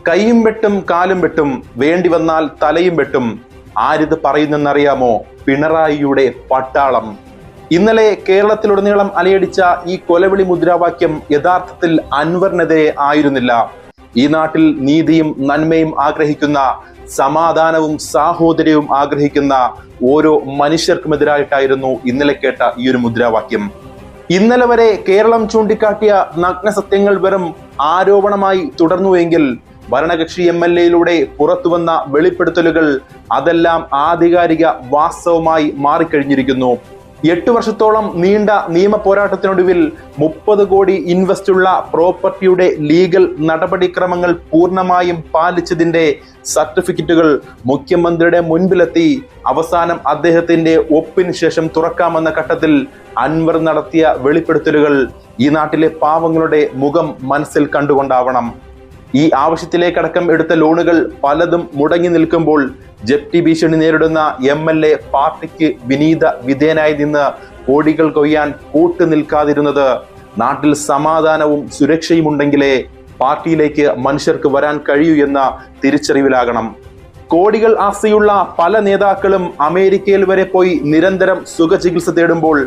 കൈയും വെട്ടും കാലും വെട്ടും, വേണ്ടി വന്നാൽ തലയും വെട്ടും. ആരിത് പറയുന്നെന്നറിയാമോ? പിണറായിയുടെ പട്ടാളം. ഇന്നലെ കേരളത്തിലുടനീളം അലയടിച്ച ഈ കൊലവിളി മുദ്രാവാക്യം യഥാർത്ഥത്തിൽ അൻവറിനെതിരെ ആയിരുന്നില്ല. ഈ നാട്ടിൽ നീതിയും നന്മയും ആഗ്രഹിക്കുന്ന, സമാധാനവും സാഹോദര്യവും ആഗ്രഹിക്കുന്ന ഓരോ മനുഷ്യർക്കുമെതിരായിട്ടായിരുന്നു ഇന്നലെ കേട്ട ഈ ഒരു മുദ്രാവാക്യം. ഇന്നലെ വരെ കേരളം ചൂണ്ടിക്കാട്ടിയ നഗ്ന സത്യങ്ങൾ വെറും ആരോപണമായി തുടർന്നുവെങ്കിൽ ഭരണകക്ഷി MLA പുറത്തുവന്ന വെളിപ്പെടുത്തലുകൾ അതെല്ലാം ആധികാരിക വാസ്തവമായി മാറിക്കഴിഞ്ഞിരിക്കുന്നു. 8 വർഷത്തോളം നീണ്ട നിയമ പോരാട്ടത്തിനൊടുവിൽ 30 കോടി ഇൻവെസ്റ്റുള്ള പ്രോപ്പർട്ടിയുടെ ലീഗൽ നടപടിക്രമങ്ങൾ പൂർണ്ണമായും പാലിച്ചതിന്റെ സർട്ടിഫിക്കറ്റുകൾ മുഖ്യമന്ത്രിയുടെ മുൻപിലെത്തി അവസാനം അദ്ദേഹത്തിന്റെ ഒപ്പിന് ശേഷം തുറക്കാമെന്ന ഘട്ടത്തിൽ അൻവർ നടത്തിയ വെളിപ്പെടുത്തലുകൾ ഈ നാട്ടിലെ പാവങ്ങളുടെ മുഖം മനസ്സിൽ കണ്ടുകൊണ്ടാവണം. ഈ ആവശ്യത്തിലേക്കടക്കം എടുത്ത ലോണുകൾ പലതും മുടങ്ങി നിൽക്കുമ്പോൾ ജപ്തി ഭീഷണി നേരിടുന്ന MLA പാർട്ടിക്ക് വിനീത വിധേയനായി നിന്ന് കോടികൾ കൊയ്യാൻ കൂട്ടു നിൽക്കാതിരുന്നത് നാട്ടിൽ സമാധാനവും സുരക്ഷയും ഉണ്ടെങ്കിലേ പാർട്ടിയിലേക്ക് മനുഷ്യർക്ക് വരാൻ കഴിയൂ എന്ന തിരിച്ചറിവിലാകണം. കോടികൾ ആസ്തിയുള്ള പല നേതാക്കളും അമേരിക്കയിൽ വരെ പോയി നിരന്തരം സുഖചികിത്സ തേടുമ്പോൾ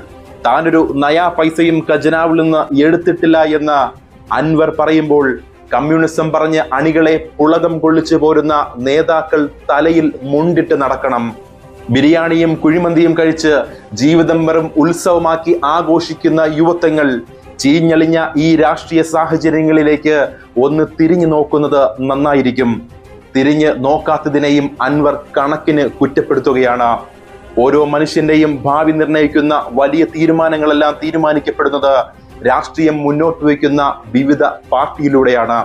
താനൊരു നയാ പൈസയും ഖജനാവിൽ നിന്ന് എടുത്തിട്ടില്ല എന്ന് അൻവർ പറയുമ്പോൾ കമ്മ്യൂണിസം പറഞ്ഞ് അണികളെ പുളകം കൊള്ളിച്ചു പോരുന്ന നേതാക്കൾ തലയിൽ മുണ്ടിട്ട് നടക്കണം. ബിരിയാണിയും കുഴിമന്തിയും കഴിച്ച് ജീവിതം വെറും ഉത്സവമാക്കി ആഘോഷിക്കുന്ന യുവത്വങ്ങൾ ചീഞ്ഞളിഞ്ഞ ഈ രാഷ്ട്രീയ സാഹചര്യങ്ങളിലേക്ക് ഒന്ന് തിരിഞ്ഞു നോക്കുന്നത് നന്നായിരിക്കും. തിരിഞ്ഞ് നോക്കാത്തതിനെയും അൻവർ കണക്കിന് കുറ്റപ്പെടുത്തുകയാണ്. ഓരോ മനുഷ്യന്റെയും ഭാവി നിർണ്ണയിക്കുന്ന വലിയ തീരുമാനങ്ങളെല്ലാം തീരുമാനിക്കപ്പെടുന്നത് രാഷ്ട്രീയം മുന്നോട്ട് വയ്ക്കുന്ന വിവിധ പാർട്ടിയിലൂടെയാണ്.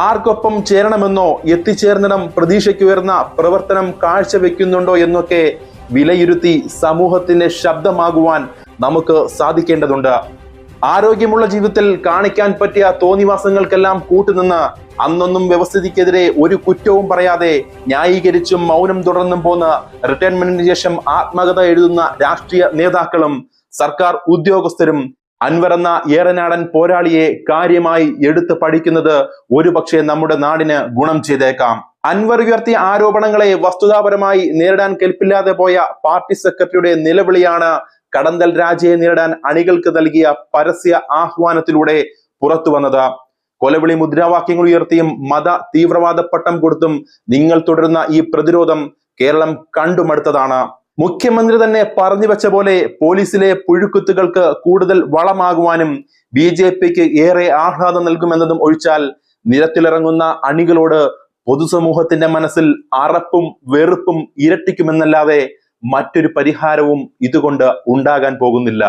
ആർക്കൊപ്പം ചേരണമെന്നോ എത്തിച്ചേർന്നിടം പ്രതീക്ഷയ്ക്കുയർന്ന പ്രവർത്തനം കാഴ്ചവെക്കുന്നുണ്ടോ എന്നൊക്കെ വിലയിരുത്തി സമൂഹത്തിന്റെ ശബ്ദമാകുവാൻ നമുക്ക് സാധിക്കേണ്ടതുണ്ട്. ആരോഗ്യമുള്ള ജീവിതത്തിൽ കാണിക്കാൻ പറ്റിയ തോന്നിവാസങ്ങൾക്കെല്ലാം കൂട്ടുനിന്ന് അന്നൊന്നും വ്യവസ്ഥിതിക്കെതിരെ ഒരു കുറ്റവും പറയാതെ ന്യായീകരിച്ചും മൗനം തുടർന്നും പോന്ന റിട്ടയർമെന്റിന് ശേഷം ആത്മകഥ എഴുതുന്ന രാഷ്ട്രീയ നേതാക്കളും സർക്കാർ ഉദ്യോഗസ്ഥരും അൻവർ എന്ന ഏറനാടൻ പോരാളിയെ കാര്യമായി എടുത്ത് പഠിക്കുന്നത് ഒരുപക്ഷെ നമ്മുടെ നാടിന് ഗുണം ചെയ്തേക്കാം. അൻവർ ഉയർത്തിയ ആരോപണങ്ങളെ വസ്തുതാപരമായി നേരിടാൻ കെൽപ്പില്ലാതെ പോയ പാർട്ടി സെക്രട്ടറിയുടെ നിലവിളിയാണ് കടന്തൽ രാജയെ നേരിടാൻ അണികൾക്ക് നൽകിയ പരസ്യ ആഹ്വാനത്തിലൂടെ പുറത്തു വന്നത്. കൊലവിളി മുദ്രാവാക്യങ്ങൾ ഉയർത്തിയും മത തീവ്രവാദ പട്ടം കൊടുത്തും നിങ്ങൾ തുടരുന്ന ഈ പ്രതിരോധം കേരളം കണ്ടുമടുത്തതാണ്. മുഖ്യമന്ത്രി തന്നെ പറഞ്ഞു വെച്ച പോലെ പോലീസിലെ പുഴുക്കുത്തുകൾക്ക് കൂടുതൽ വളമാകുവാനും BJPക്ക് ഏറെ ആഹ്ലാദം നൽകുമെന്നതും ഒഴിച്ചാൽ നിരത്തിലിറങ്ങുന്ന അണികളോട് പൊതുസമൂഹത്തിന്റെ മനസ്സിൽ അറപ്പും വെറുപ്പും ഇരട്ടിക്കുമെന്നല്ലാതെ മറ്റൊരു പരിഹാരവും ഇതുകൊണ്ട് ഉണ്ടാകാൻ പോകുന്നില്ല.